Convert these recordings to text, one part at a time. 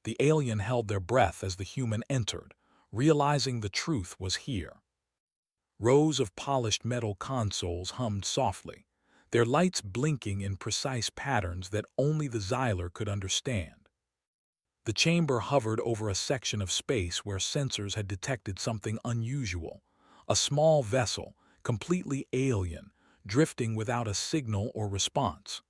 The alien held their breath as the human entered, realizing the truth was here. Rows of polished metal consoles hummed softly, their lights blinking in precise patterns that only the Xyler could understand. The chamber hovered over a section of space where sensors had detected something unusual, a small vessel, completely alien, drifting without a signal or response.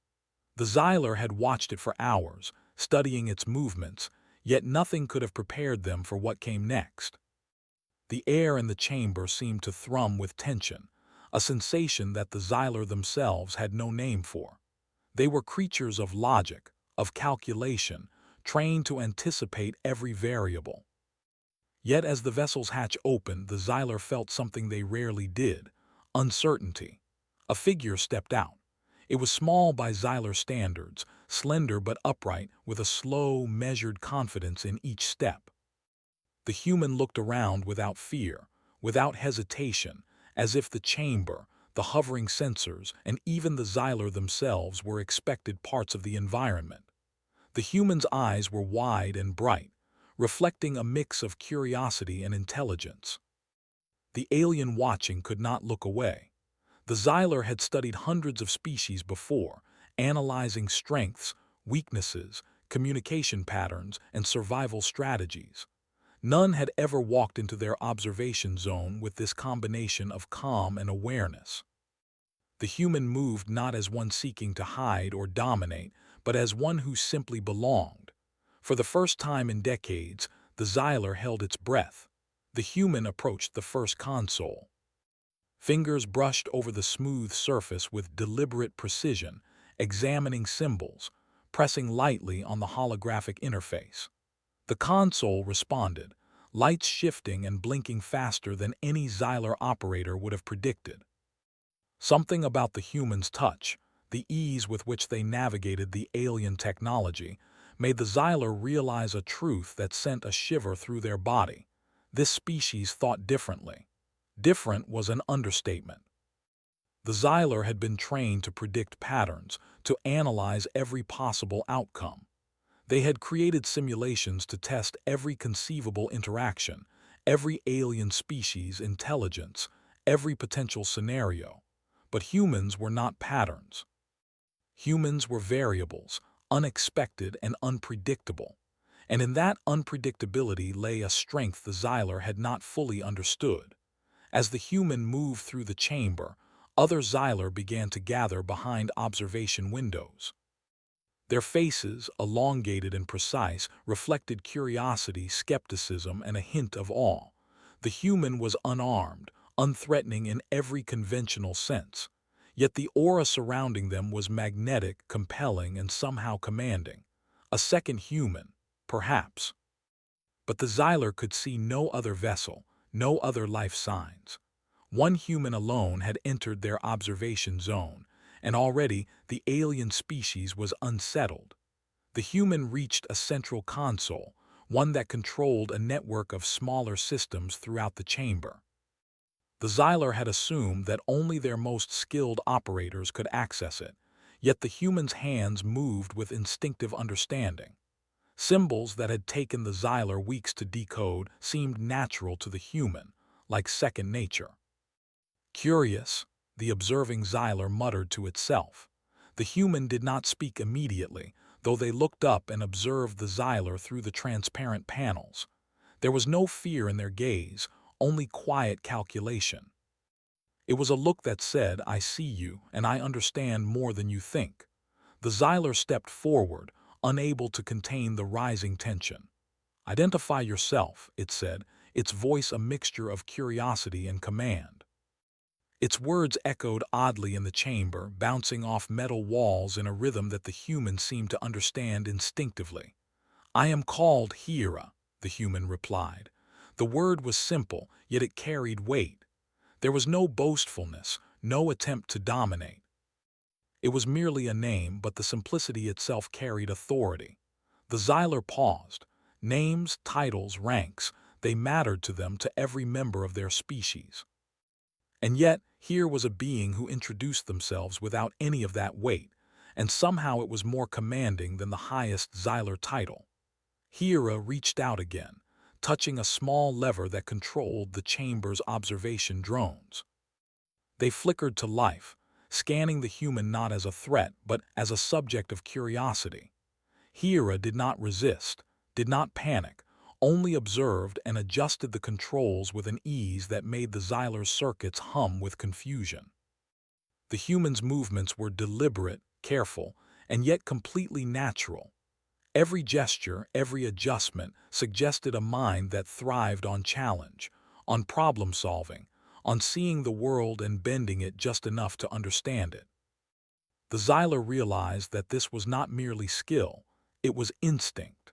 The Xyler had watched it for hours, studying its movements, yet nothing could have prepared them for what came next. The air in the chamber seemed to thrum with tension, a sensation that the Xyler themselves had no name for. They were creatures of logic, of calculation, trained to anticipate every variable. Yet as the vessel's hatch opened, the Xyler felt something they rarely did: uncertainty. A figure stepped out. It was small by Xyler standards, slender but upright, with a slow, measured confidence in each step. The human looked around without fear, without hesitation, as if the chamber, the hovering sensors, and even the Xyler themselves were expected parts of the environment. The human's eyes were wide and bright, reflecting a mix of curiosity and intelligence. The alien watching could not look away. The Xyler had studied hundreds of species before, analyzing strengths, weaknesses, communication patterns, and survival strategies. None had ever walked into their observation zone with this combination of calm and awareness. The human moved not as one seeking to hide or dominate, but as one who simply belonged. For the first time in decades, the Xyler held its breath. The human approached the first console. Fingers brushed over the smooth surface with deliberate precision, examining symbols, pressing lightly on the holographic interface. The console responded, lights shifting and blinking faster than any Xyler operator would have predicted. Something about the human's touch, the ease with which they navigated the alien technology, made the Xyler realize a truth that sent a shiver through their body. This species thought differently. Different was an understatement. The Xyler had been trained to predict patterns, to analyze every possible outcome. They had created simulations to test every conceivable interaction, every alien species' intelligence, every potential scenario. But humans were not patterns. Humans were variables, unexpected and unpredictable. And in that unpredictability lay a strength the Xyler had not fully understood. As the human moved through the chamber, other Xyler began to gather behind observation windows. Their faces, elongated and precise, reflected curiosity, skepticism, and a hint of awe. The human was unarmed, unthreatening in every conventional sense. Yet the aura surrounding them was magnetic, compelling, and somehow commanding. A second human, perhaps. But the Xyler could see no other vessel, no other life signs. One human alone had entered their observation zone, and already the alien species was unsettled. The human reached a central console, one that controlled a network of smaller systems throughout the chamber. The Xyler had assumed that only their most skilled operators could access it, yet the human's hands moved with instinctive understanding. Symbols that had taken the Xyler weeks to decode seemed natural to the human, like second nature. Curious, the observing Xyler muttered to itself. The human did not speak immediately, though they looked up and observed the Xyler through the transparent panels. There was no fear in their gaze, only quiet calculation. It was a look that said, "I see you, and I understand more than you think." The Xyler stepped forward, unable to contain the rising tension. "Identify yourself," it said, its voice a mixture of curiosity and command. Its words echoed oddly in the chamber, bouncing off metal walls in a rhythm that the human seemed to understand instinctively. "I am called Hera," the human replied. The word was simple, yet it carried weight. There was no boastfulness, no attempt to dominate. It was merely a name, but the simplicity itself carried authority. The Xyler paused. Names, titles, ranks, they mattered to them, to every member of their species. And yet, here was a being who introduced themselves without any of that weight, and somehow it was more commanding than the highest Xyler title. Hera reached out again, touching a small lever that controlled the chamber's observation drones. They flickered to life, scanning the human not as a threat but as a subject of curiosity. Hera did not resist, did not panic, only observed and adjusted the controls with an ease that made the Xyler's circuits hum with confusion. The human's movements were deliberate, careful, and yet completely natural. Every gesture, every adjustment suggested a mind that thrived on challenge, on problem-solving, on seeing the world and bending it just enough to understand it. The Xyler realized that this was not merely skill, it was instinct.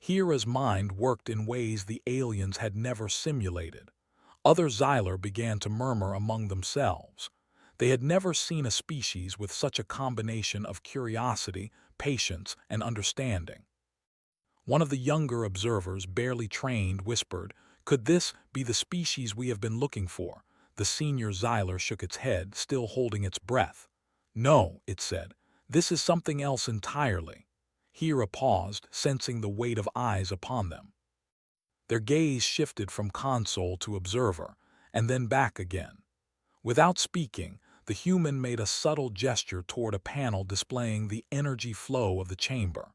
Hera's mind worked in ways the aliens had never simulated. Other Xyler began to murmur among themselves. They had never seen a species with such a combination of curiosity, patience, and understanding. One of the younger observers, barely trained, whispered, "Could this be the species we have been looking for?" The senior Xyler shook its head, still holding its breath. "No," it said, "this is something else entirely." Hera paused, sensing the weight of eyes upon them. Their gaze shifted from console to observer, and then back again. Without speaking, the human made a subtle gesture toward a panel displaying the energy flow of the chamber.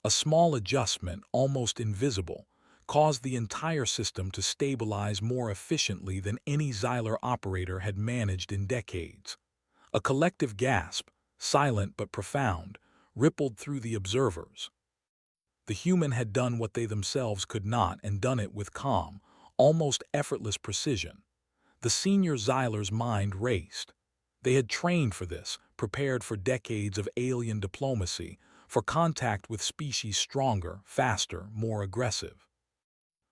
A small adjustment, almost invisible, caused the entire system to stabilize more efficiently than any Xyler operator had managed in decades. A collective gasp, silent but profound, rippled through the observers. The human had done what they themselves could not, and done it with calm, almost effortless precision. The senior Xyler's mind raced. They had trained for this, prepared for decades of alien diplomacy, for contact with species stronger, faster, more aggressive.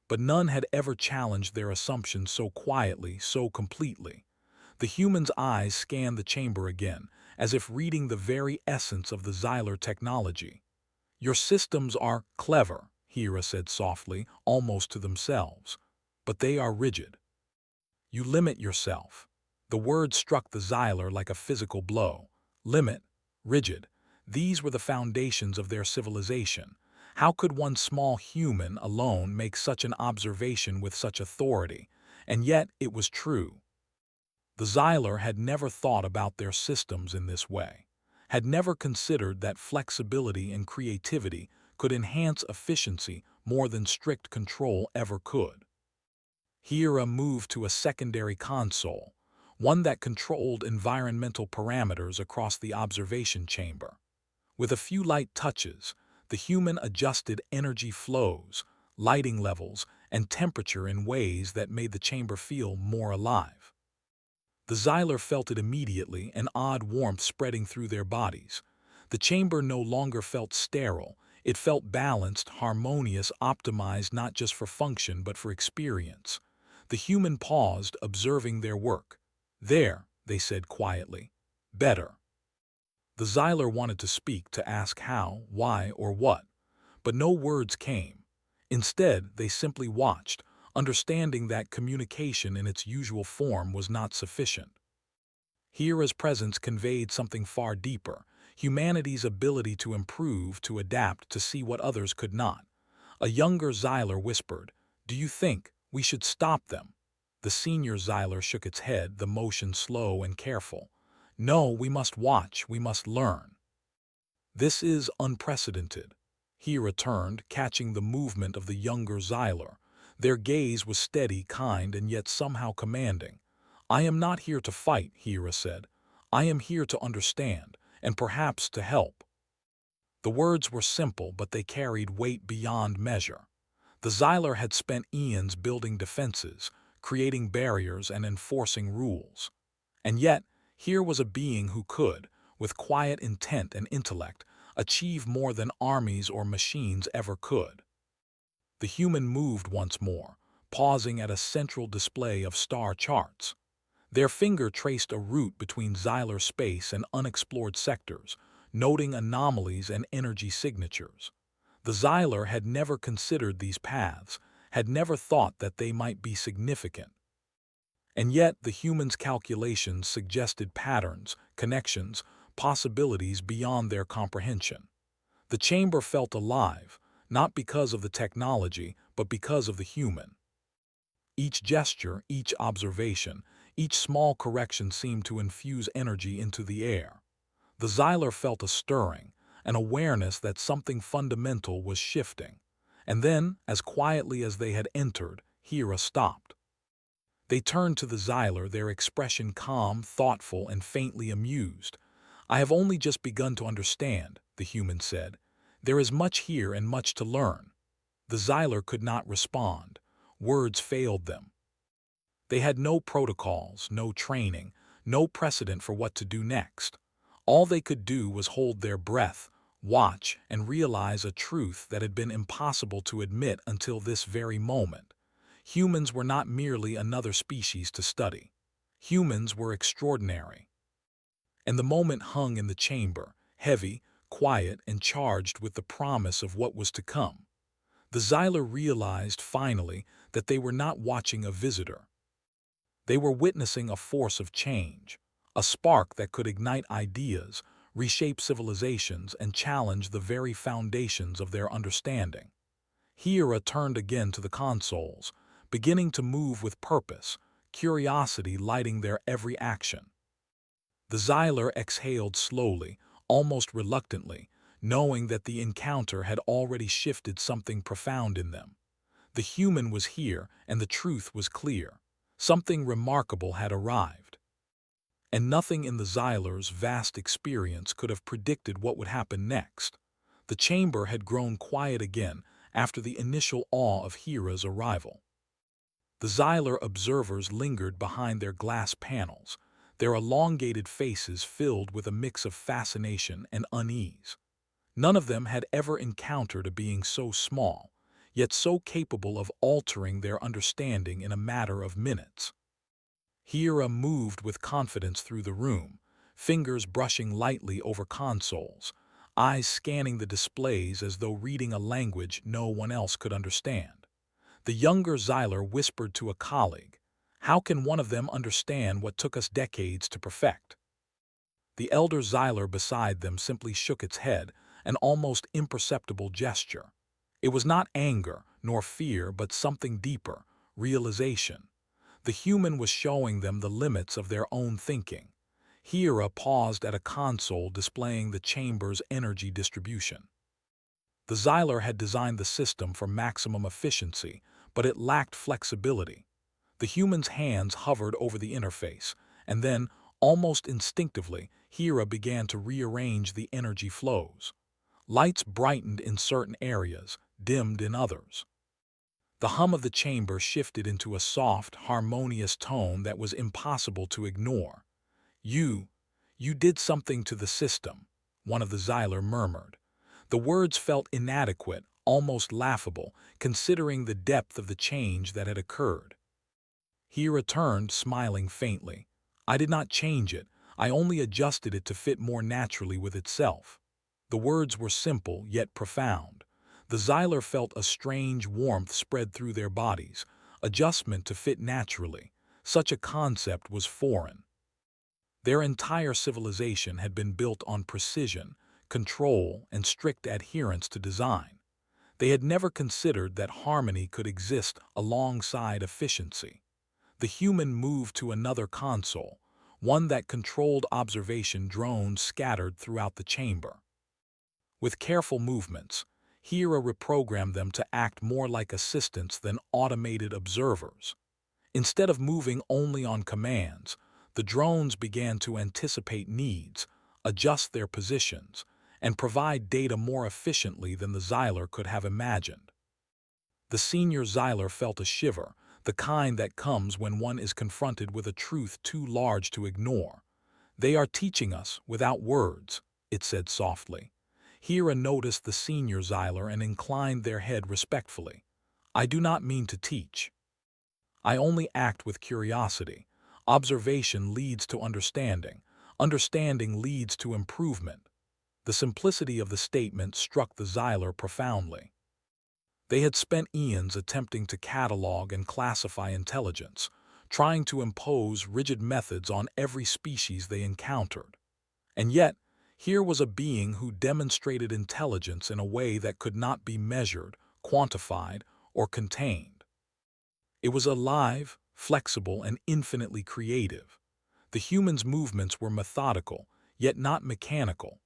But none had ever challenged their assumptions so quietly, so completely. The human's eyes scanned the chamber again, as if reading the very essence of the Xyler technology. "Your systems are clever," Hera said softly, almost to themselves, "but they are rigid. You limit yourself." The word struck the Xyler like a physical blow. Limit, rigid. These were the foundations of their civilization. How could one small human alone make such an observation with such authority? And yet it was true. The Xyler had never thought about their systems in this way, had never considered that flexibility and creativity could enhance efficiency more than strict control ever could. Hera moved to a secondary console, one that controlled environmental parameters across the observation chamber. With a few light touches, the human adjusted energy flows, lighting levels, and temperature in ways that made the chamber feel more alive. The Xyler felt it immediately, an odd warmth spreading through their bodies. The chamber no longer felt sterile. It felt balanced, harmonious, optimized not just for function but for experience. The human paused, observing their work. "There," they said quietly. "Better." The Xyler wanted to speak, to ask how, why, or what, but no words came. Instead, they simply watched, understanding that communication in its usual form was not sufficient. Hera's presence conveyed something far deeper, humanity's ability to improve, to adapt, to see what others could not. A younger Xyler whispered, "Do you think we should stop them?" The senior Xyler shook its head, the motion slow and careful. "No, we must watch, we must learn." "This is unprecedented." Hera turned, catching the movement of the younger Xyler. Their gaze was steady, kind, and yet somehow commanding. "I am not here to fight," Hera said. "I am here to understand, and perhaps to help." The words were simple, but they carried weight beyond measure. The Xyler had spent eons building defenses, creating barriers and enforcing rules. And yet, here was a being who could, with quiet intent and intellect, achieve more than armies or machines ever could. The human moved once more, pausing at a central display of star charts. Their finger traced a route between Xyler space and unexplored sectors, noting anomalies and energy signatures. The Xyler had never considered these paths, had never thought that they might be significant. And yet the human's calculations suggested patterns, connections, possibilities beyond their comprehension. The chamber felt alive, not because of the technology, but because of the human. Each gesture, each observation, each small correction seemed to infuse energy into the air. The Xyler felt a stirring, an awareness that something fundamental was shifting. And then, as quietly as they had entered, Hera stopped. They turned to the Xyler, their expression calm, thoughtful, and faintly amused. "I have only just begun to understand," the human said. "There is much here and much to learn." The Xyler could not respond. Words failed them. They had no protocols, no training, no precedent for what to do next. All they could do was hold their breath, watch, and realize a truth that had been impossible to admit until this very moment. Humans were not merely another species to study. Humans were extraordinary. And the moment hung in the chamber, heavy, quiet, and charged with the promise of what was to come. The Xyler realized, finally, that they were not watching a visitor. They were witnessing a force of change, a spark that could ignite ideas, reshape civilizations, and challenge the very foundations of their understanding. Hera turned again to the consoles, beginning to move with purpose, curiosity lighting their every action. The Xyler exhaled slowly, almost reluctantly, knowing that the encounter had already shifted something profound in them. The human was here, and the truth was clear. Something remarkable had arrived. And nothing in the Xyler's vast experience could have predicted what would happen next. The chamber had grown quiet again after the initial awe of Hera's arrival. The Xyler observers lingered behind their glass panels, their elongated faces filled with a mix of fascination and unease. None of them had ever encountered a being so small, yet so capable of altering their understanding in a matter of minutes. Hera moved with confidence through the room, fingers brushing lightly over consoles, eyes scanning the displays as though reading a language no one else could understand. The younger Xyler whispered to a colleague, "How can one of them understand what took us decades to perfect?" The elder Xyler beside them simply shook its head, an almost imperceptible gesture. It was not anger nor fear, but something deeper, realization. The human was showing them the limits of their own thinking. Hera paused at a console displaying the chamber's energy distribution. The Xyler had designed the system for maximum efficiency, but it lacked flexibility. The human's hands hovered over the interface, and then, almost instinctively, Hera began to rearrange the energy flows. Lights brightened in certain areas, dimmed in others. The hum of the chamber shifted into a soft, harmonious tone that was impossible to ignore. You did something to the system," one of the Xyler murmured. The words felt inadequate, almost laughable, considering the depth of the change that had occurred. He returned, smiling faintly. "I did not change it, I only adjusted it to fit more naturally with itself." The words were simple, yet profound. The Xyler felt a strange warmth spread through their bodies, adjustment to fit naturally. Such a concept was foreign. Their entire civilization had been built on precision, control, and strict adherence to design. They had never considered that harmony could exist alongside efficiency. The human moved to another console, one that controlled observation drones scattered throughout the chamber. With careful movements, Hera reprogrammed them to act more like assistants than automated observers. Instead of moving only on commands, the drones began to anticipate needs, adjust their positions, and provide data more efficiently than the Xyler could have imagined. The senior Xyler felt a shiver, the kind that comes when one is confronted with a truth too large to ignore. "They are teaching us without words," it said softly. Hera noticed the senior Xyler and inclined their head respectfully. "I do not mean to teach. I only act with curiosity. Observation leads to understanding. Understanding leads to improvement." The simplicity of the statement struck the Xyler profoundly. They had spent eons attempting to catalog and classify intelligence, trying to impose rigid methods on every species they encountered. And yet, Here was a being who demonstrated intelligence in a way that could not be measured, quantified, or contained. It was alive, flexible, and infinitely creative. The human's movements were methodical, yet not mechanical.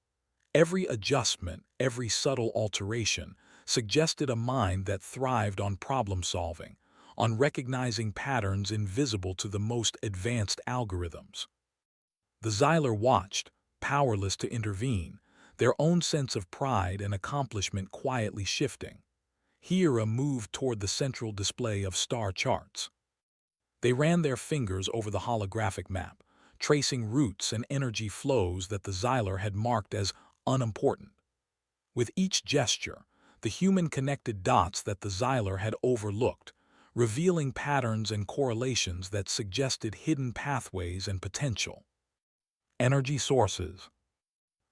Every adjustment, every subtle alteration, suggested a mind that thrived on problem-solving, on recognizing patterns invisible to the most advanced algorithms. The Xylar watched, powerless to intervene, their own sense of pride and accomplishment quietly shifting. Hera moved toward the central display of star charts. They ran their fingers over the holographic map, tracing routes and energy flows that the Xylar had marked as unimportant. With each gesture, the human connected dots that the Xylar had overlooked, revealing patterns and correlations that suggested hidden pathways and potential. Energy sources.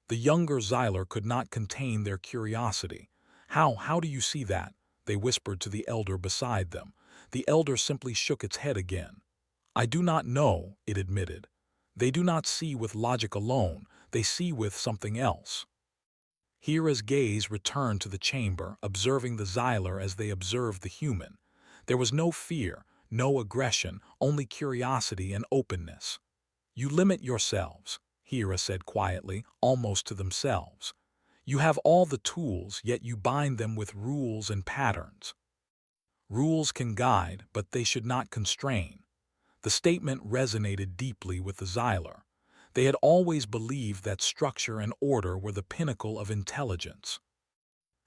The younger Xylar could not contain their curiosity. How do you see that? They whispered to the elder beside them. The elder simply shook its head again. I do not know, it admitted. They do not see with logic alone, they see with something else. Hera's gaze returned to the chamber, observing the Xylar as they observed the human. There was no fear, no aggression, only curiosity and openness. You limit yourselves, Hera said quietly, almost to themselves. You have all the tools, yet you bind them with rules and patterns. Rules can guide, but they should not constrain. The statement resonated deeply with the Xylar. They had always believed that structure and order were the pinnacle of intelligence.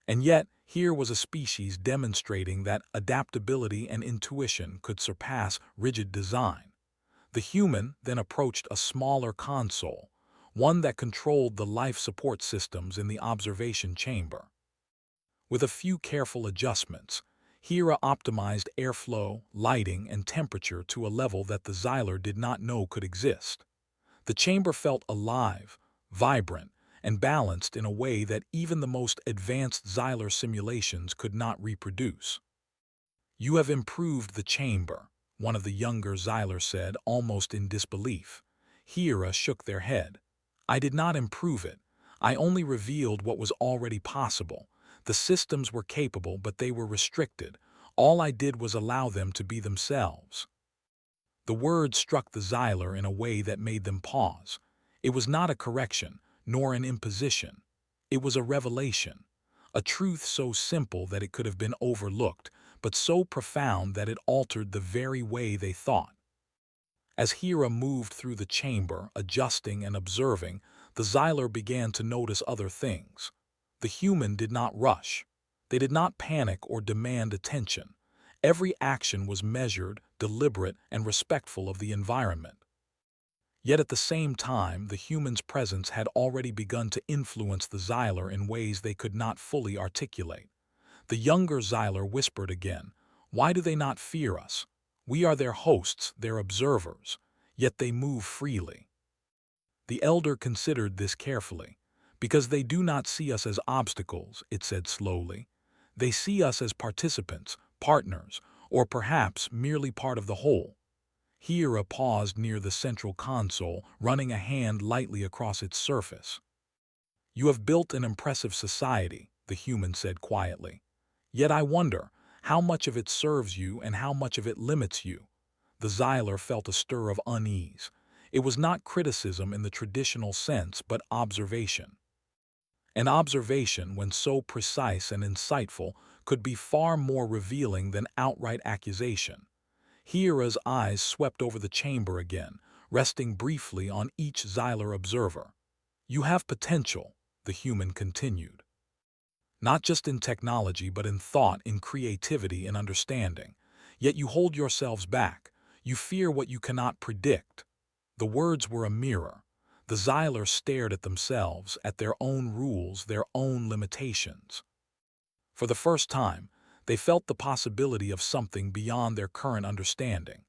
And yet, here was a species demonstrating that adaptability and intuition could surpass rigid design. The human then approached a smaller console, one that controlled the life support systems in the observation chamber. With a few careful adjustments, Hera optimized airflow, lighting, and temperature to a level that the Xylar did not know could exist. The chamber felt alive, vibrant, and balanced in a way that even the most advanced Xylar simulations could not reproduce. You have improved the chamber, one of the younger Xylar said, almost in disbelief. Hera shook their head. I did not improve it. I only revealed what was already possible. The systems were capable, but they were restricted. All I did was allow them to be themselves. The words struck the Xylar in a way that made them pause. It was not a correction, nor an imposition. It was a revelation, a truth so simple that it could have been overlooked, but so profound that it altered the very way they thought. As Hera moved through the chamber, adjusting and observing, the Xylar began to notice other things. The human did not rush. They did not panic or demand attention. Every action was measured, deliberate, and respectful of the environment. Yet at the same time, the human's presence had already begun to influence the Xylar in ways they could not fully articulate. The younger Xylar whispered again, "Why do they not fear us? We are their hosts, their observers, yet they move freely." The elder considered this carefully. Because they do not see us as obstacles, it said slowly. They see us as participants, partners, or perhaps merely part of the whole. Hera paused near the central console, running a hand lightly across its surface. You have built an impressive society, the human said quietly. Yet I wonder, how much of it serves you and how much of it limits you? The Xylar felt a stir of unease. It was not criticism in the traditional sense, but observation. An observation, when so precise and insightful, could be far more revealing than outright accusation. Hera's eyes swept over the chamber again, resting briefly on each Xylar observer. You have potential, the human continued. Not just in technology, but in thought, in creativity, in understanding. Yet you hold yourselves back. You fear what you cannot predict. The words were a mirror. The Xylar stared at themselves, at their own rules, their own limitations. For the first time, they felt the possibility of something beyond their current understanding.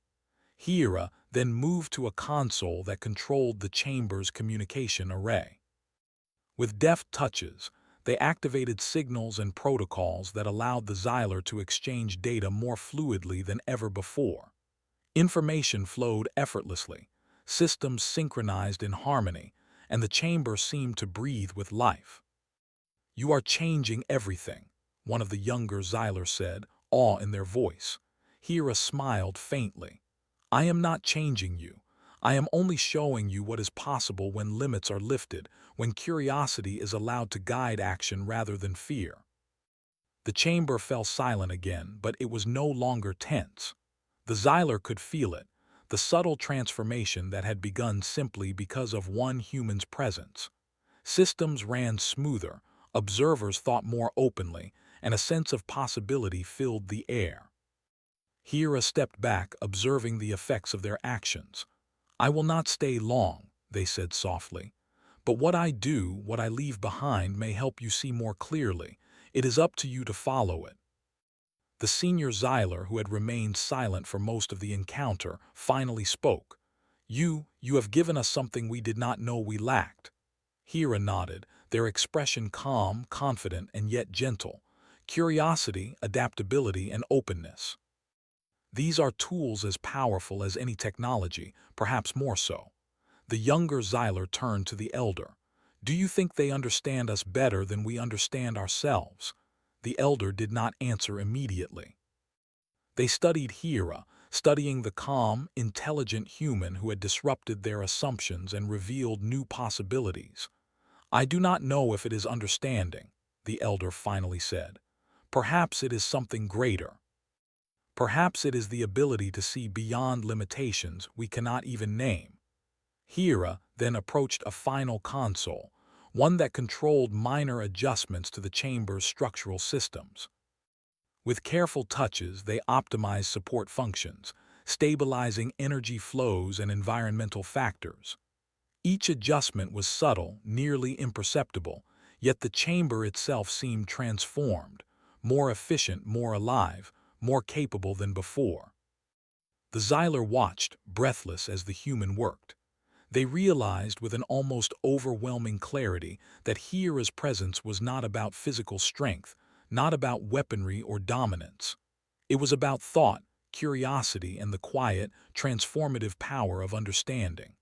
Hera then moved to a console that controlled the chamber's communication array. With deft touches, they activated signals and protocols that allowed the Xylar to exchange data more fluidly than ever before. Information flowed effortlessly, systems synchronized in harmony, and the chamber seemed to breathe with life. "You are changing everything," one of the younger Xylers said, awe in their voice. Hera smiled faintly. "I am not changing you. I am only showing you what is possible when limits are lifted, when curiosity is allowed to guide action rather than fear." The chamber fell silent again, but it was no longer tense. The Xyler could feel it, the subtle transformation that had begun simply because of one human's presence. Systems ran smoother, observers thought more openly, and a sense of possibility filled the air. Hera stepped back, observing the effects of their actions. "I will not stay long," they said softly. "But what I do, what I leave behind, may help you see more clearly. It is up to you to follow it." The senior Xyler, who had remained silent for most of the encounter, finally spoke. You have given us something we did not know we lacked." Hera nodded, their expression calm, confident, and yet gentle. "Curiosity, adaptability, and openness. These are tools as powerful as any technology, perhaps more so." The younger Xyler turned to the elder. "Do you think they understand us better than we understand ourselves?" The elder did not answer immediately. They studied Hera, studying the calm, intelligent human who had disrupted their assumptions and revealed new possibilities. "I do not know if it is understanding," the elder finally said. "Perhaps it is something greater. Perhaps it is the ability to see beyond limitations we cannot even name." Hera then approached a final console, one that controlled minor adjustments to the chamber's structural systems. With careful touches, they optimized support functions, stabilizing energy flows and environmental factors. Each adjustment was subtle, nearly imperceptible, yet the chamber itself seemed transformed, more efficient, more alive, more capable than before. The Xyler watched, breathless, as the human worked. They realized with an almost overwhelming clarity that Hera's presence was not about physical strength, not about weaponry or dominance. It was about thought, curiosity, and the quiet, transformative power of understanding.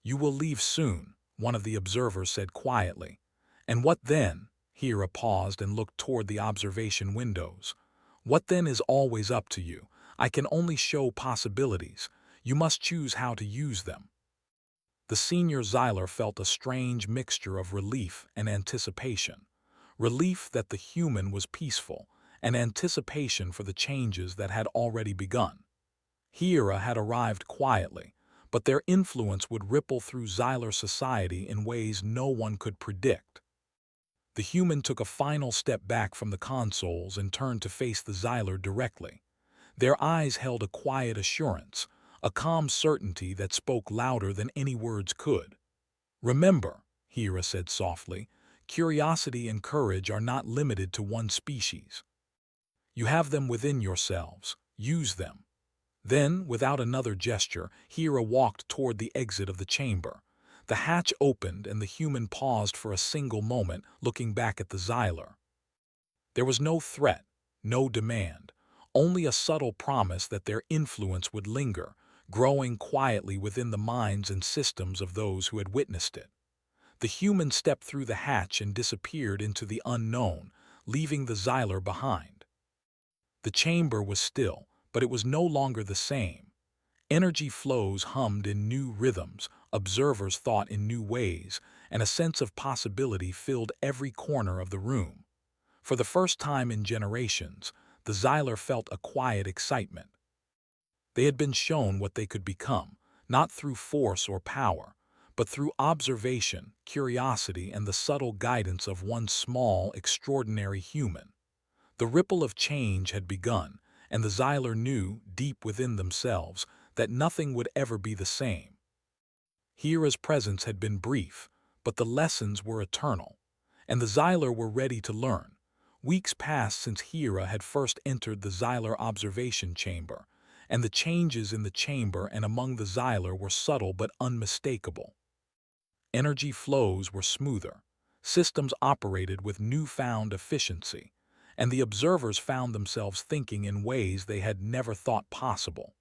"You will leave soon," one of the observers said quietly. "And what then?" Hera paused and looked toward the observation windows. "What then is always up to you. I can only show possibilities. You must choose how to use them." The senior Xyler felt a strange mixture of relief and anticipation. Relief that the human was peaceful, and anticipation for the changes that had already begun. Hera had arrived quietly, but their influence would ripple through Xyler society in ways no one could predict. The human took a final step back from the consoles and turned to face the Xyler directly. Their eyes held a quiet assurance, a calm certainty that spoke louder than any words could. "Remember," Hera said softly, "curiosity and courage are not limited to one species. You have them within yourselves. Use them." Then, without another gesture, Hera walked toward the exit of the chamber. The hatch opened and the human paused for a single moment, looking back at the Xyler. There was no threat, no demand, only a subtle promise that their influence would linger, growing quietly within the minds and systems of those who had witnessed it. The human stepped through the hatch and disappeared into the unknown, leaving the Xyler behind. The chamber was still, but it was no longer the same. Energy flows hummed in new rhythms, observers thought in new ways, and a sense of possibility filled every corner of the room. For the first time in generations, the Xyler felt a quiet excitement. They had been shown what they could become, not through force or power, but through observation, curiosity, and the subtle guidance of one small, extraordinary human. The ripple of change had begun, and the Xyler knew, deep within themselves, that nothing would ever be the same. Hera's presence had been brief, but the lessons were eternal, and the Xyler were ready to learn. Weeks passed since Hera had first entered the Xyler observation chamber, and the changes in the chamber and among the Xyler were subtle but unmistakable. Energy flows were smoother, systems operated with newfound efficiency, and the observers found themselves thinking in ways they had never thought possible.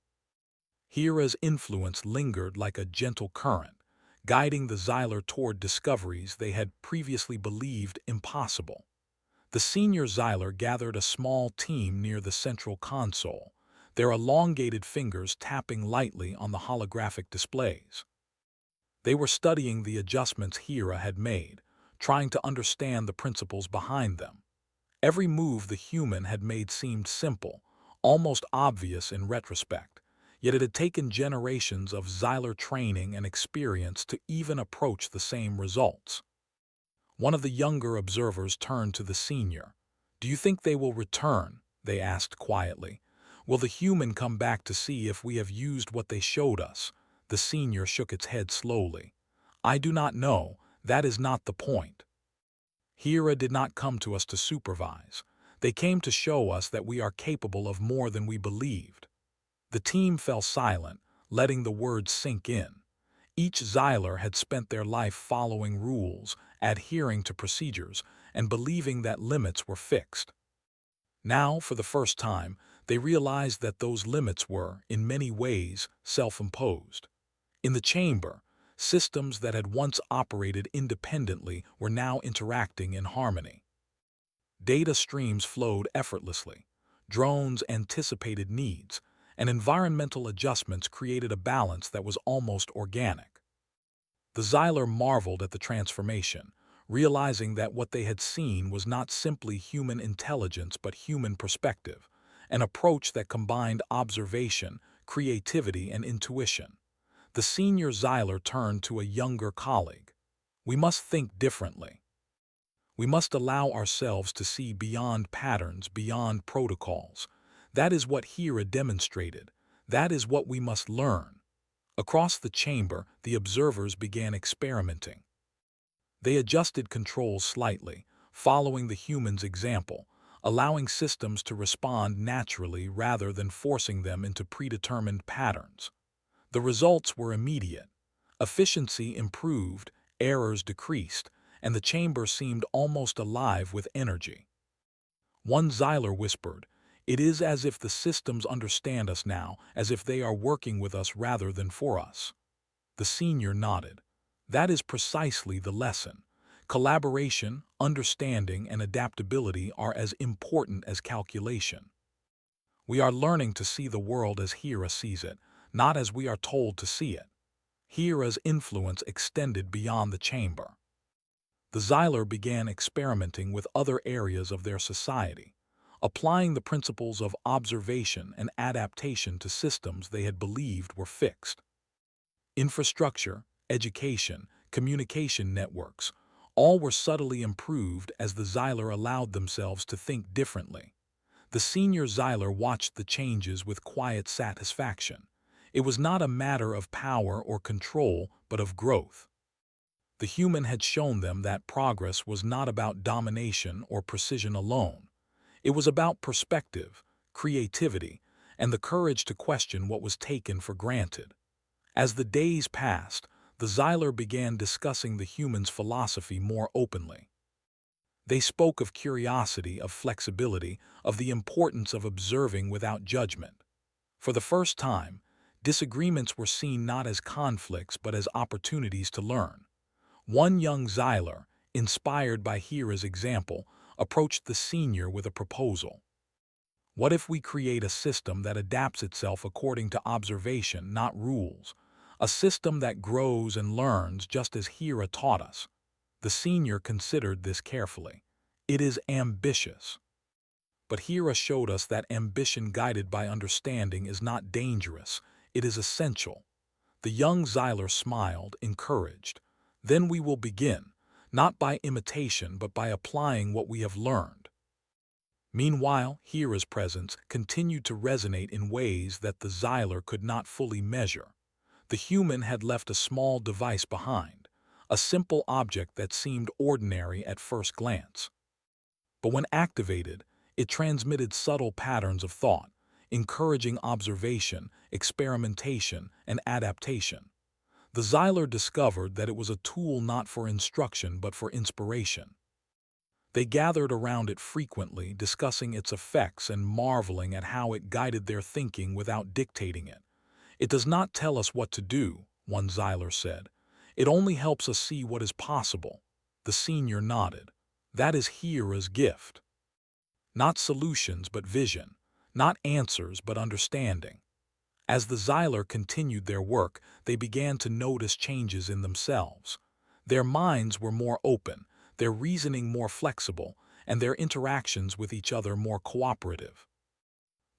Hera's influence lingered like a gentle current, guiding the Xyler toward discoveries they had previously believed impossible. The senior Xyler gathered a small team near the central console, their elongated fingers tapping lightly on the holographic displays. They were studying the adjustments Hera had made, trying to understand the principles behind them. Every move the human had made seemed simple, almost obvious in retrospect, yet it had taken generations of Xyler training and experience to even approach the same results. One of the younger observers turned to the senior. "Do you think they will return?" they asked quietly. "Will the human come back to see if we have used what they showed us?" The senior shook its head slowly. "I do not know. That is not the point. Hera did not come to us to supervise. They came to show us that we are capable of more than we believed." The team fell silent, letting the words sink in. Each Xyler had spent their life following rules, adhering to procedures, and believing that limits were fixed. Now, for the first time, they realized that those limits were, in many ways, self-imposed. In the chamber, systems that had once operated independently were now interacting in harmony. Data streams flowed effortlessly, drones anticipated needs, and environmental adjustments created a balance that was almost organic. The Xyler marveled at the transformation, realizing that what they had seen was not simply human intelligence but human perspective, an approach that combined observation, creativity, and intuition. The senior Xyler turned to a younger colleague. "We must think differently. We must allow ourselves to see beyond patterns, beyond protocols. That is what Hera demonstrated. That is what we must learn." Across the chamber, the observers began experimenting. They adjusted controls slightly, following the human's example, allowing systems to respond naturally rather than forcing them into predetermined patterns. The results were immediate. Efficiency improved, errors decreased, and the chamber seemed almost alive with energy. One Xyler whispered, "It is as if the systems understand us now, as if they are working with us rather than for us." The senior nodded. "That is precisely the lesson. Collaboration, understanding, and adaptability are as important as calculation. We are learning to see the world as Hera sees it, not as we are told to see it." Hera's influence extended beyond the chamber. The Xyler began experimenting with other areas of their society, applying the principles of observation and adaptation to systems they had believed were fixed. Infrastructure, education, communication networks, all were subtly improved as the Xyler allowed themselves to think differently. The senior Xyler watched the changes with quiet satisfaction. It was not a matter of power or control, but of growth. The human had shown them that progress was not about domination or precision alone. It was about perspective, creativity, and the courage to question what was taken for granted. As the days passed, the Xyler began discussing the human's philosophy more openly. They spoke of curiosity, of flexibility, of the importance of observing without judgment. For the first time, disagreements were seen not as conflicts but as opportunities to learn. One young Xyler, inspired by Hera's example, approached the senior with a proposal. "What if we create a system that adapts itself according to observation, not rules? A system that grows and learns just as Hera taught us." The senior considered this carefully. "It is ambitious. But Hera showed us that ambition guided by understanding is not dangerous, it is essential." The young Xyler smiled, encouraged. "Then we will begin, not by imitation but by applying what we have learned." Meanwhile, Hera's presence continued to resonate in ways that the Xyler could not fully measure. The human had left a small device behind, a simple object that seemed ordinary at first glance. But when activated, it transmitted subtle patterns of thought, encouraging observation, experimentation, and adaptation. The Xyler discovered that it was a tool not for instruction but for inspiration. They gathered around it frequently, discussing its effects and marveling at how it guided their thinking without dictating it. "It does not tell us what to do," one Xyler said. It only helps us see what is possible. The senior nodded. That is Hira's gift. Not solutions, but vision. Not answers, but understanding. As the Xyler continued their work, they began to notice changes in themselves. Their minds were more open, their reasoning more flexible, and their interactions with each other more cooperative.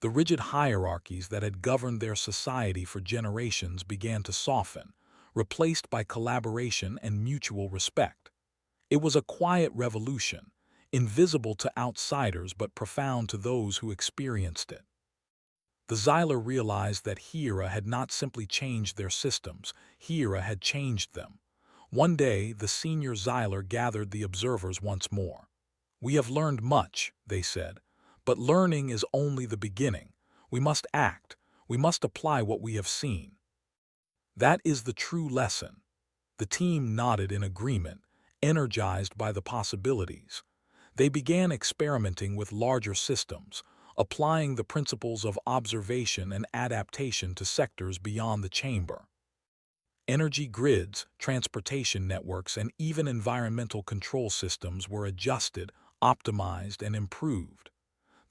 The rigid hierarchies that had governed their society for generations began to soften, replaced by collaboration and mutual respect. It was a quiet revolution, invisible to outsiders but profound to those who experienced it. The Xyler realized that Hira had not simply changed their systems, Hira had changed them. One day, the senior Xyler gathered the observers once more. "We have learned much," they said, "but learning is only the beginning. We must act. We must apply what we have seen. That is the true lesson." The team nodded in agreement, energized by the possibilities. They began experimenting with larger systems, applying the principles of observation and adaptation to sectors beyond the chamber. Energy grids, transportation networks, and even environmental control systems were adjusted, optimized, and improved.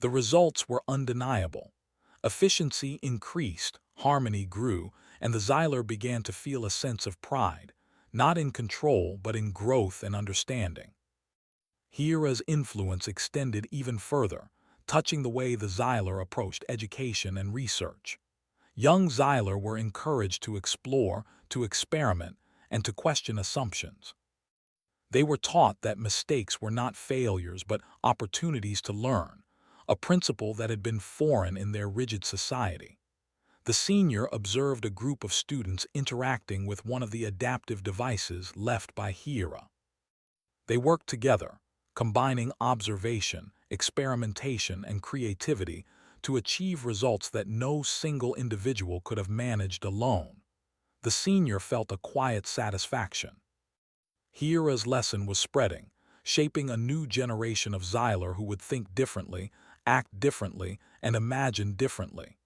The results were undeniable. Efficiency increased, harmony grew, and the Xyler began to feel a sense of pride, not in control but in growth and understanding. Hira's influence extended even further, touching the way the Xyler approached education and research. Young Xyler were encouraged to explore, to experiment, and to question assumptions. They were taught that mistakes were not failures but opportunities to learn, a principle that had been foreign in their rigid society. The senior observed a group of students interacting with one of the adaptive devices left by Hira. They worked together, combining observation, experimentation, and creativity to achieve results that no single individual could have managed alone. The senior felt a quiet satisfaction. Hira's lesson was spreading, shaping a new generation of Xyler who would think differently, act differently, and imagine differently.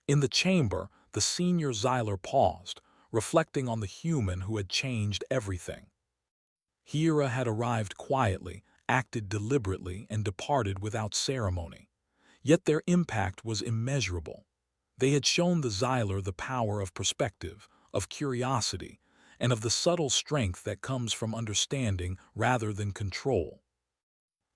In the chamber, the senior Xyler paused, reflecting on the human who had changed everything. Hira had arrived quietly, acted deliberately, and departed without ceremony. Yet their impact was immeasurable. They had shown the Xyler the power of perspective, of curiosity, and of the subtle strength that comes from understanding rather than control.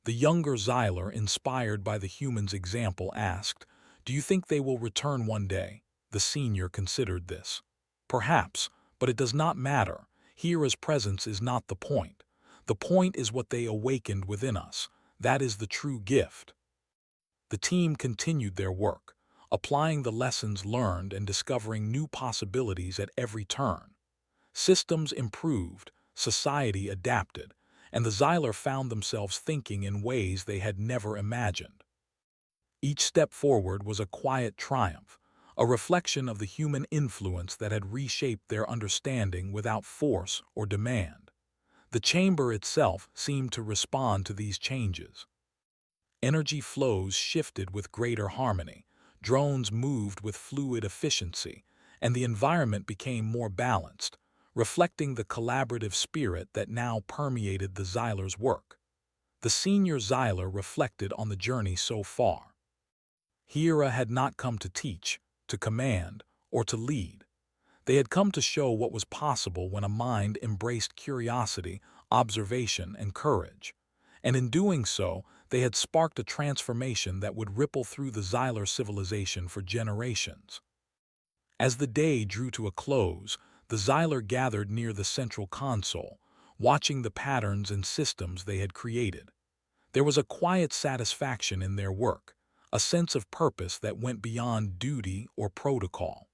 The younger Xyler, inspired by the human's example, asked, "Do you think they will return one day?" The senior considered this. "Perhaps, but it does not matter. Hira's presence is not the point. The point is what they awakened within us. That is the true gift." The team continued their work, applying the lessons learned and discovering new possibilities at every turn. Systems improved, society adapted, and the Xyler found themselves thinking in ways they had never imagined. Each step forward was a quiet triumph, a reflection of the human influence that had reshaped their understanding without force or demand. The chamber itself seemed to respond to these changes. Energy flows shifted with greater harmony, drones moved with fluid efficiency, and the environment became more balanced, reflecting the collaborative spirit that now permeated the Xyler's work. The senior Xyler reflected on the journey so far. Hira had not come to teach, to command, or to lead. They had come to show what was possible when a mind embraced curiosity, observation, and courage. And in doing so, they had sparked a transformation that would ripple through the Xyler civilization for generations. As the day drew to a close, the Xyler gathered near the central console, watching the patterns and systems they had created. There was a quiet satisfaction in their work, a sense of purpose that went beyond duty or protocol.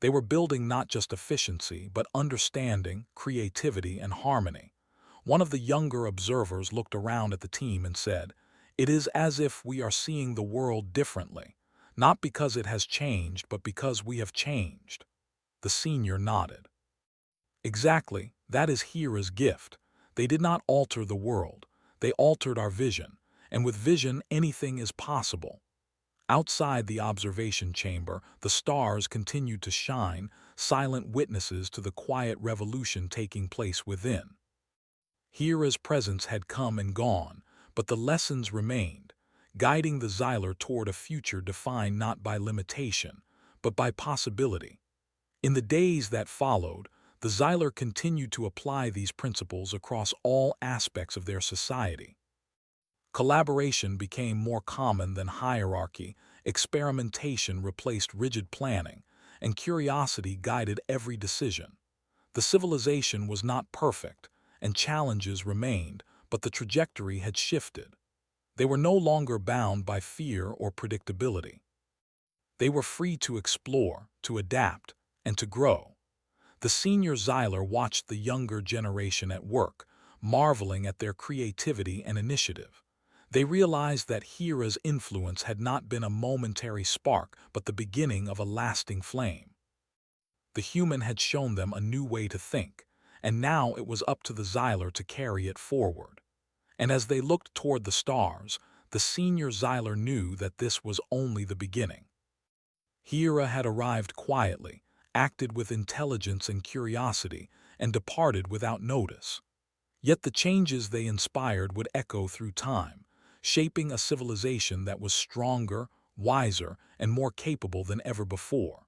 They were building not just efficiency, but understanding, creativity, and harmony. One of the younger observers looked around at the team and said, "It is as if we are seeing the world differently, not because it has changed, but because we have changed." The senior nodded. "Exactly, that is Hira's gift. They did not alter the world. They altered our vision, and with vision anything is possible." Outside the observation chamber, the stars continued to shine, silent witnesses to the quiet revolution taking place within. Hera's presence had come and gone, but the lessons remained, guiding the Xylar toward a future defined not by limitation, but by possibility. In the days that followed, the Xylar continued to apply these principles across all aspects of their society. Collaboration became more common than hierarchy, experimentation replaced rigid planning, and curiosity guided every decision. The civilization was not perfect, and challenges remained, but the trajectory had shifted. They were no longer bound by fear or predictability. They were free to explore, to adapt, and to grow. The senior Xylar watched the younger generation at work, marveling at their creativity and initiative. They realized that Hera's influence had not been a momentary spark, but the beginning of a lasting flame. The human had shown them a new way to think, and now it was up to the Xylar to carry it forward. And as they looked toward the stars, the senior Xylar knew that this was only the beginning. Hera had arrived quietly, acted with intelligence and curiosity, and departed without notice. Yet the changes they inspired would echo through time, shaping a civilization that was stronger, wiser, and more capable than ever before.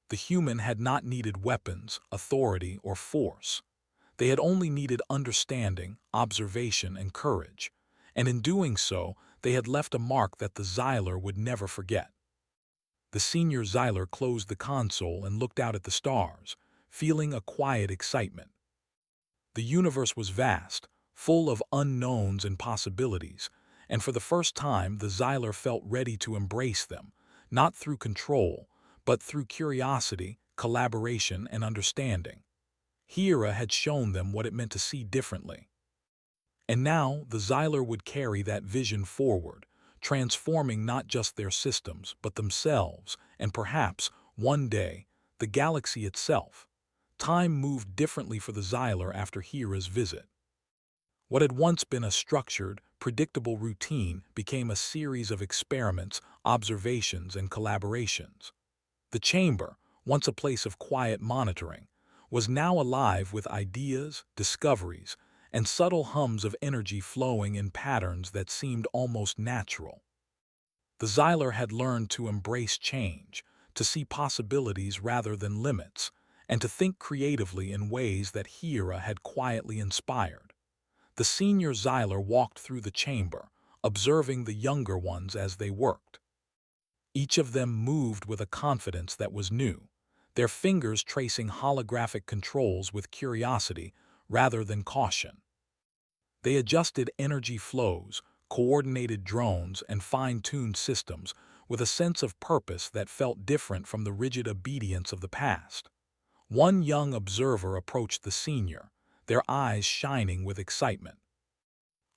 The human had not needed weapons, authority, or force. They had only needed understanding, observation, and courage, and in doing so, they had left a mark that the Xylar would never forget. The senior Xylar closed the console and looked out at the stars, feeling a quiet excitement. The universe was vast, full of unknowns and possibilities, and for the first time the Xylar felt ready to embrace them, not through control, but through curiosity, collaboration, and understanding. Hera had shown them what it meant to see differently. And now the Xylar would carry that vision forward, transforming not just their systems, but themselves, and perhaps, one day, the galaxy itself. Time moved differently for the Xylar after Hera's visit. What had once been a structured, predictable routine became a series of experiments, observations, and collaborations. The chamber, once a place of quiet monitoring, was now alive with ideas, discoveries, and subtle hums of energy flowing in patterns that seemed almost natural. The Xylar had learned to embrace change, to see possibilities rather than limits, and to think creatively in ways that Hera had quietly inspired. The senior Xylar walked through the chamber, observing the younger ones as they worked. Each of them moved with a confidence that was new, their fingers tracing holographic controls with curiosity rather than caution. They adjusted energy flows, coordinated drones, and fine-tuned systems with a sense of purpose that felt different from the rigid obedience of the past. One young observer approached the senior, their eyes shining with excitement.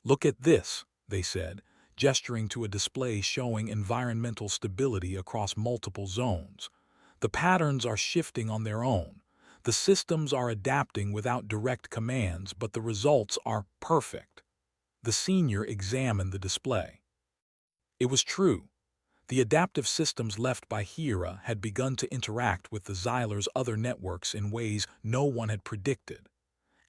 "Look at this," they said, gesturing to a display showing environmental stability across multiple zones. "The patterns are shifting on their own. The systems are adapting without direct commands, but the results are perfect." The senior examined the display. It was true. The adaptive systems left by Hera had begun to interact with the Xylar's other networks in ways no one had predicted.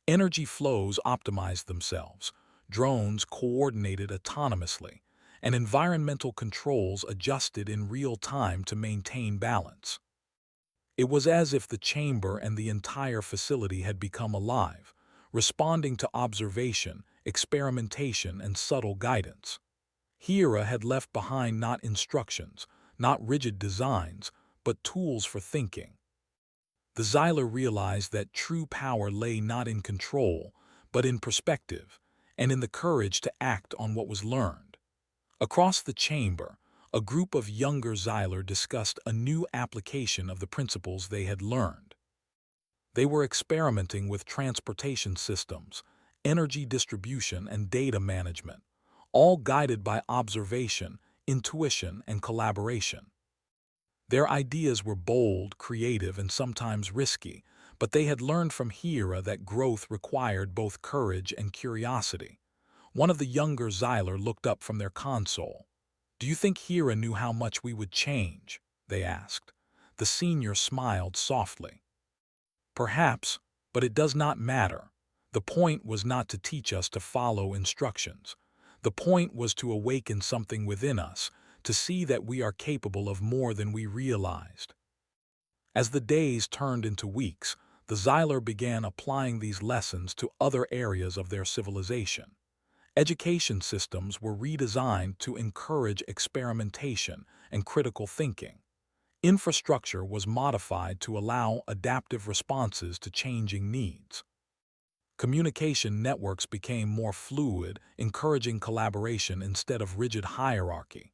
Energy flows optimized themselves, drones coordinated autonomously, and environmental controls adjusted in real time to maintain balance. It was as if the chamber and the entire facility had become alive, responding to observation, experimentation, and subtle guidance. Hera had left behind not instructions, not rigid designs, but tools for thinking. The Xylar realized that true power lay not in control, but in perspective, and in the courage to act on what was learned. Across the chamber, a group of younger Xylar discussed a new application of the principles they had learned. They were experimenting with transportation systems, energy distribution, and data management, all guided by observation, intuition, and collaboration. Their ideas were bold, creative, and sometimes risky, but they had learned from Hera that growth required both courage and curiosity. One of the younger Xylar looked up from their console. "Do you think Hera knew how much we would change?" they asked. The senior smiled softly. "Perhaps, but it does not matter. The point was not to teach us to follow instructions. The point was to awaken something within us, to see that we are capable of more than we realized." As the days turned into weeks, the Xylar began applying these lessons to other areas of their civilization. Education systems were redesigned to encourage experimentation and critical thinking. Infrastructure was modified to allow adaptive responses to changing needs. Communication networks became more fluid, encouraging collaboration instead of rigid hierarchy.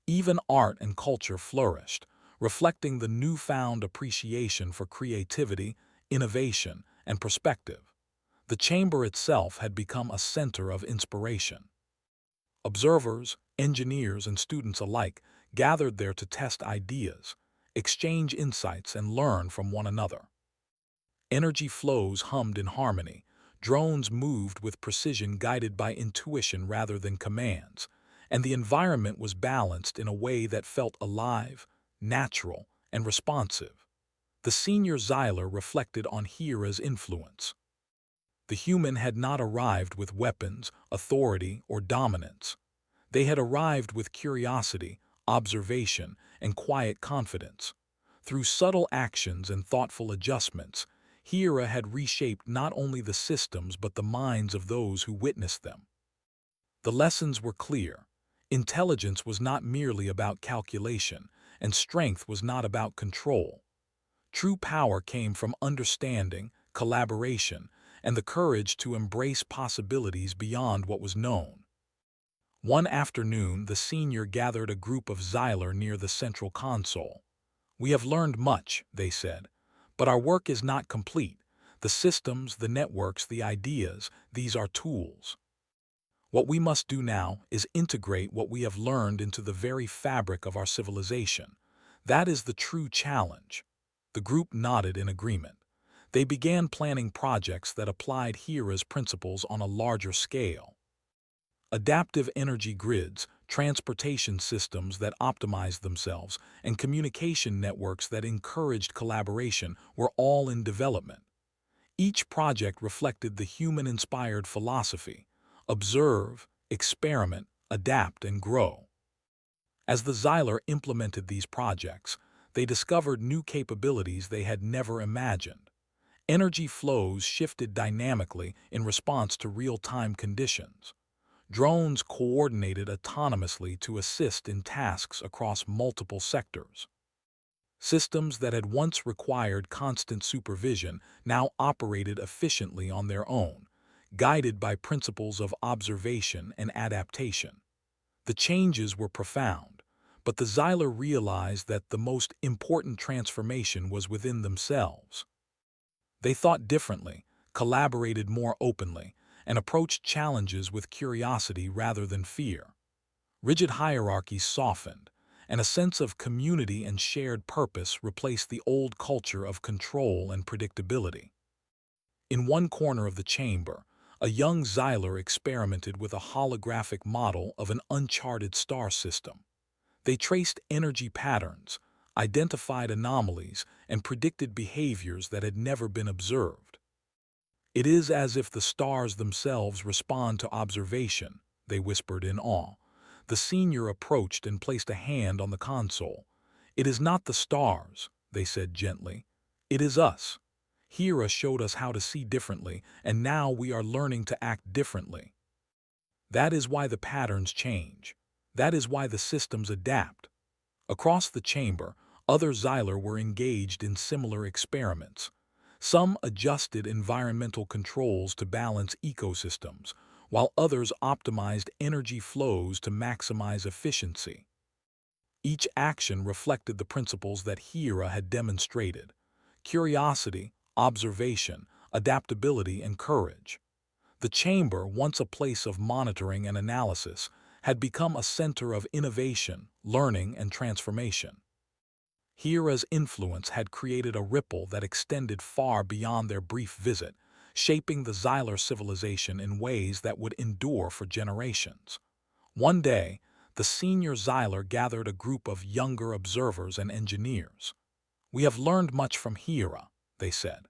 Even art and culture flourished, reflecting the newfound appreciation for creativity, innovation, and perspective. The chamber itself had become a center of inspiration. Observers, engineers, and students alike gathered there to test ideas, exchange insights, and learn from one another. Energy flows hummed in harmony. Drones moved with precision, guided by intuition rather than commands, and the environment was balanced in a way that felt alive, natural, and responsive. The senior Xylar reflected on Hera's influence. The human had not arrived with weapons, authority, or dominance. They had arrived with curiosity, observation, and quiet confidence. Through subtle actions and thoughtful adjustments, Hera had reshaped not only the systems but the minds of those who witnessed them. The lessons were clear. Intelligence was not merely about calculation, and strength was not about control. True power came from understanding, collaboration, and the courage to embrace possibilities beyond what was known. One afternoon, the senior gathered a group of Xylar near the central console. "We have learned much," they said, "but our work is not complete. The systems, the networks, the ideas, these are tools. What we must do now is integrate what we have learned into the very fabric of our civilization. That is the true challenge." The group nodded in agreement. They began planning projects that applied Hera's principles on a larger scale. Adaptive energy grids, transportation systems that optimized themselves, and communication networks that encouraged collaboration were all in development. Each project reflected the human-inspired philosophy: observe, experiment, adapt, and grow. As the Xylar implemented these projects, they discovered new capabilities they had never imagined. Energy flows shifted dynamically in response to real-time conditions. Drones coordinated autonomously to assist in tasks across multiple sectors. Systems that had once required constant supervision now operated efficiently on their own, guided by principles of observation and adaptation. The changes were profound, but the Xylar realized that the most important transformation was within themselves. They thought differently, collaborated more openly, and approached challenges with curiosity rather than fear. Rigid hierarchies softened, and a sense of community and shared purpose replaced the old culture of control and predictability. In one corner of the chamber, a young Xylar experimented with a holographic model of an uncharted star system. They traced energy patterns, identified anomalies, and predicted behaviors that had never been observed. "It is as if the stars themselves respond to observation," they whispered in awe. The senior approached and placed a hand on the console. "It is not the stars," they said gently. "It is us. Hera showed us how to see differently, and now we are learning to act differently. That is why the patterns change. That is why the systems adapt." Across the chamber, other Xylar were engaged in similar experiments. Some adjusted environmental controls to balance ecosystems, while others optimized energy flows to maximize efficiency. Each action reflected the principles that Hera had demonstrated: curiosity, observation, adaptability, and courage. The chamber, once a place of monitoring and analysis, had become a center of innovation, learning, and transformation. Hera's influence had created a ripple that extended far beyond their brief visit, shaping the Xylar civilization in ways that would endure for generations. One day, the senior Xyler gathered a group of younger observers and engineers. "We have learned much from Hera," they said.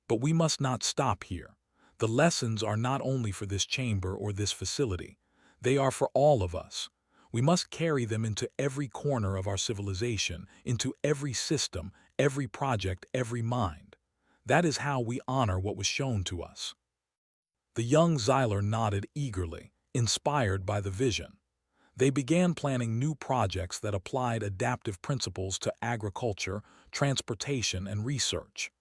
"But we must not stop here. The lessons are not only for this chamber or this facility. They are for all of us. We must carry them into every corner of our civilization, into every system, every project, every mind. That is how we honor what was shown to us." The young Xyler nodded eagerly, inspired by the vision. They began planning new projects that applied adaptive principles to agriculture, transportation, and research.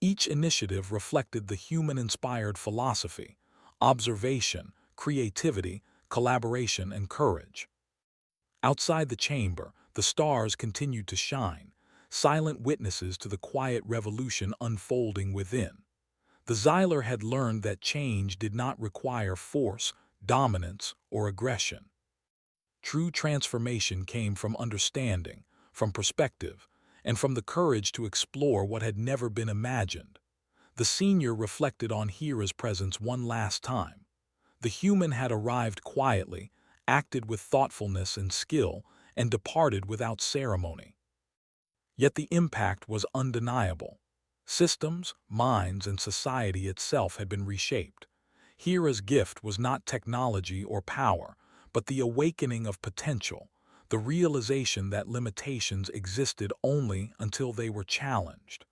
Each initiative reflected the human-inspired philosophy: observation, creativity, collaboration, and courage. Outside the chamber, the stars continued to shine, silent witnesses to the quiet revolution unfolding within. The Xyler had learned that change did not require force, dominance, or aggression. True transformation came from understanding, from perspective, and from the courage to explore what had never been imagined. The senior reflected on Hera's presence one last time. The human had arrived quietly, acted with thoughtfulness and skill, and departed without ceremony. Yet the impact was undeniable. Systems, minds, and society itself had been reshaped. Hera's gift was not technology or power, but the awakening of potential, the realization that limitations existed only until they were challenged.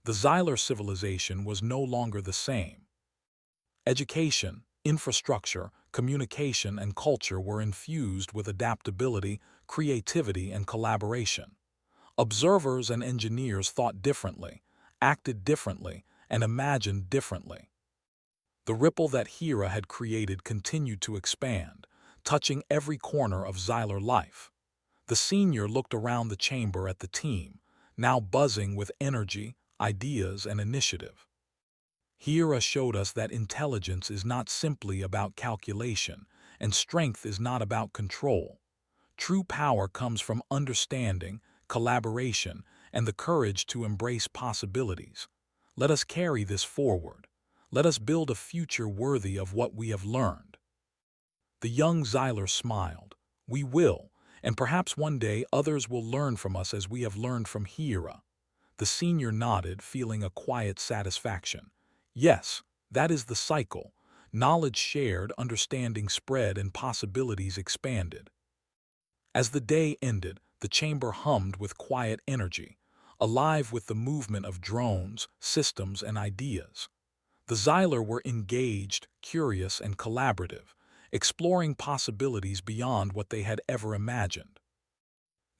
The Xyler civilization was no longer the same. Education, infrastructure, communication, and culture were infused with adaptability, creativity, and collaboration. Observers and engineers thought differently, acted differently, and imagined differently. The ripple that Hera had created continued to expand, touching every corner of Xyler life. The senior looked around the chamber at the team, now buzzing with energy, ideas, and initiative. Hera showed us that intelligence is not simply about calculation, and strength is not about control. True power comes from understanding, collaboration, and the courage to embrace possibilities. Let us carry this forward. Let us build a future worthy of what we have learned. The young Xyler smiled. "We will, and perhaps one day others will learn from us as we have learned from Hera." The senior nodded, feeling a quiet satisfaction. "Yes, that is the cycle. Knowledge shared, understanding spread, and possibilities expanded." As the day ended, the chamber hummed with quiet energy, alive with the movement of drones, systems, and ideas. The Xyler were engaged, curious, and collaborative, exploring possibilities beyond what they had ever imagined.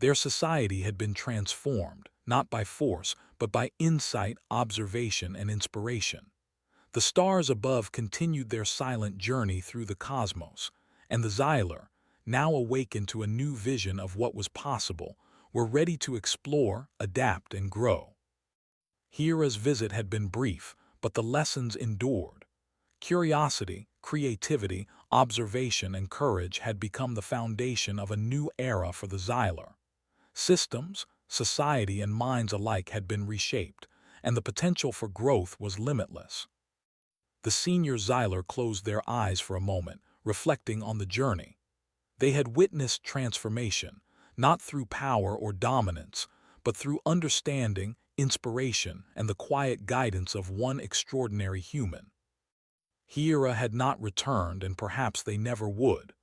Their society had been transformed, not by force, but by insight, observation, and inspiration. The stars above continued their silent journey through the cosmos, and the Xyler, now awakened to a new vision of what was possible, were ready to explore, adapt, and grow. Hera's visit had been brief, but the lessons endured. Curiosity, creativity, observation, and courage had become the foundation of a new era for the Xyler. Systems, society, and minds alike had been reshaped, and the potential for growth was limitless. The senior Xyler closed their eyes for a moment, reflecting on the journey. They had witnessed transformation, not through power or dominance, but through understanding, inspiration, and the quiet guidance of one extraordinary human. Hera had not returned, and perhaps they never would,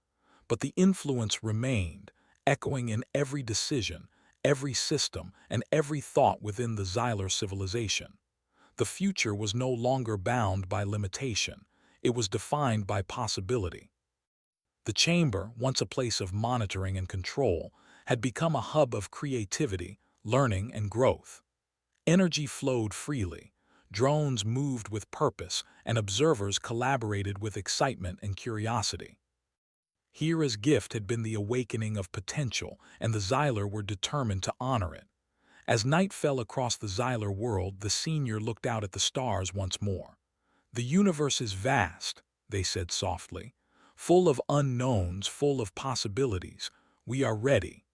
but the influence remained, echoing in every decision, every system, and every thought within the Xyler civilization. The future was no longer bound by limitation. It was defined by possibility. The chamber, once a place of monitoring and control, had become a hub of creativity, learning, and growth. Energy flowed freely, drones moved with purpose, and observers collaborated with excitement and curiosity. Hera's gift had been the awakening of potential, and the Xyler were determined to honor it. As night fell across the Xyler world, the senior looked out at the stars once more. "The universe is vast," they said softly, "full of unknowns, full of possibilities. We are ready."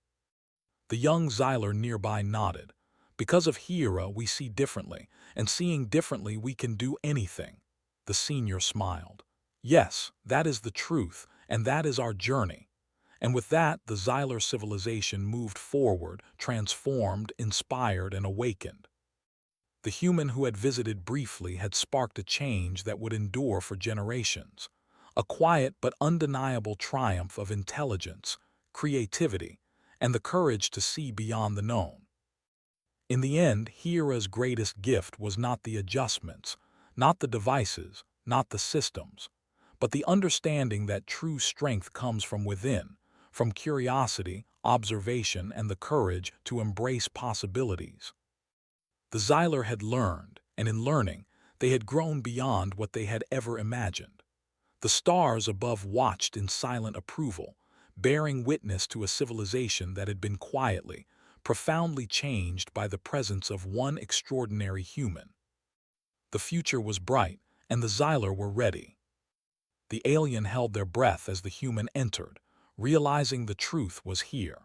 The young Xyler nearby nodded. "Because of Hera, we see differently, and seeing differently, we can do anything." The senior smiled. "Yes, that is the truth, and that is our journey." And with that, the Xylar civilization moved forward, transformed, inspired, and awakened. The human who had visited briefly had sparked a change that would endure for generations, a quiet but undeniable triumph of intelligence, creativity, and the courage to see beyond the known. In the end, Hiera's greatest gift was not the adjustments, not the devices, not the systems, but the understanding that true strength comes from within, from curiosity, observation, and the courage to embrace possibilities. The Xylar had learned, and in learning, they had grown beyond what they had ever imagined. The stars above watched in silent approval, bearing witness to a civilization that had been quietly, profoundly changed by the presence of one extraordinary human. The future was bright, and the Xylar were ready. The alien held their breath as the human entered, realizing the truth was here.